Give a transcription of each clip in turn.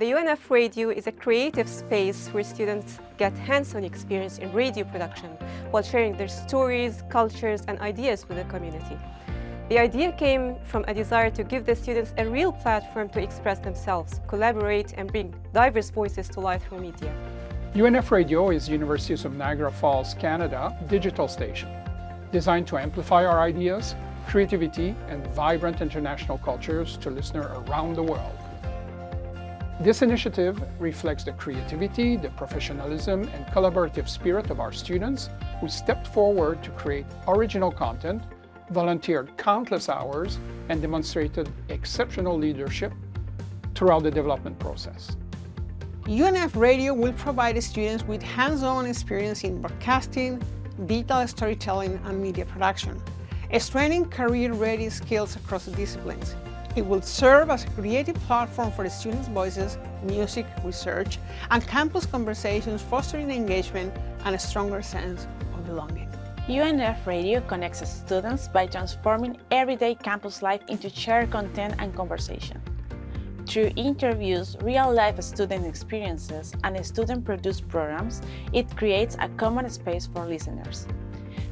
The UNF Radio is a creative space where students get hands-on experience in radio production while sharing their stories, cultures, and ideas with the community. The idea came from a desire to give the students a real platform to express themselves, collaborate, and bring diverse voices to life through media. UNF Radio is University of Niagara Falls, Canada digital station, designed to amplify our ideas, creativity, and vibrant international cultures to listeners around the world. This initiative reflects the creativity, the professionalism, and collaborative spirit of our students who stepped forward to create original content, volunteered countless hours, and demonstrated exceptional leadership throughout the development process. UNF Radio will provide students with hands-on experience in broadcasting, digital storytelling, and media production, strengthening career-ready skills across disciplines. It will serve as a creative platform for the students' voices, music, research, and campus conversations, fostering engagement and a stronger sense of belonging. UNF Radio connects students by transforming everyday campus life into shared content and conversation. Through interviews, real-life student experiences, and student-produced programs, it creates a common space for listeners.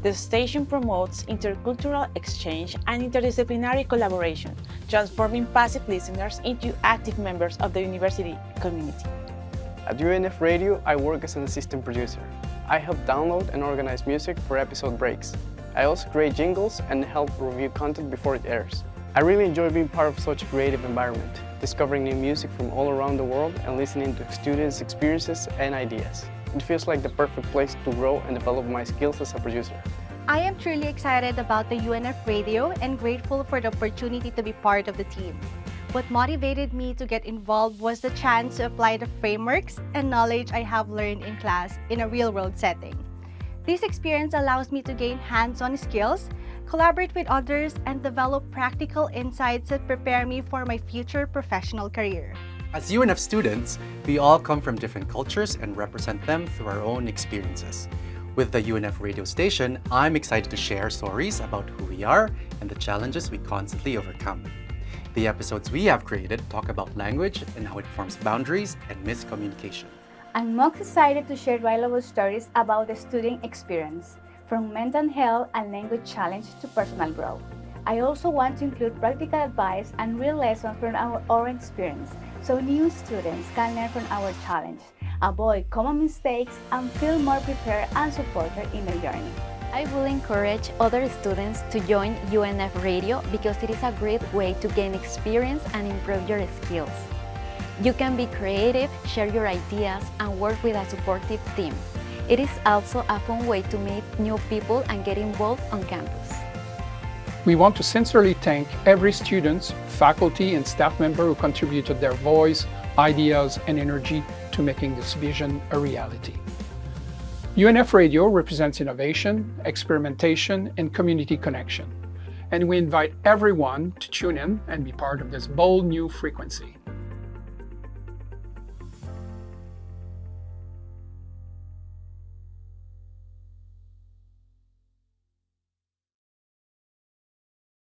The station promotes intercultural exchange and interdisciplinary collaboration, transforming passive listeners into active members of the university community. At UNF Radio, I work as an assistant producer. I help download and organize music for episode breaks. I also create jingles and help review content before it airs. I really enjoy being part of such a creative environment, discovering new music from all around the world and listening to students' experiences and ideas. It feels like the perfect place to grow and develop my skills as a producer. I am truly excited about the UNF Radio and grateful for the opportunity to be part of the team. What motivated me to get involved was the chance to apply the frameworks and knowledge I have learned in class in a real-world setting. This experience allows me to gain hands-on skills, collaborate with others, and develop practical insights that prepare me for my future professional career. As UNF students, we all come from different cultures and represent them through our own experiences. With the UNF radio station, I'm excited to share stories about who we are and the challenges we constantly overcome. The episodes we have created talk about language and how it forms boundaries and miscommunication. I'm most excited to share valuable stories about the student experience, from mental health and language challenge to personal growth. I also want to include practical advice and real lessons from our own experience, so new students can learn from our challenge, avoid common mistakes, and feel more prepared and supported in their journey. I will encourage other students to join UNF Radio because it is a great way to gain experience and improve your skills. You can be creative, share your ideas, and work with a supportive team. It is also a fun way to meet new people and get involved on campus. We want to sincerely thank every student, faculty, and staff member who contributed their voice, ideas, and energy to making this vision a reality. UNF Radio represents innovation, experimentation, and community connection, and we invite everyone to tune in and be part of this bold new frequency.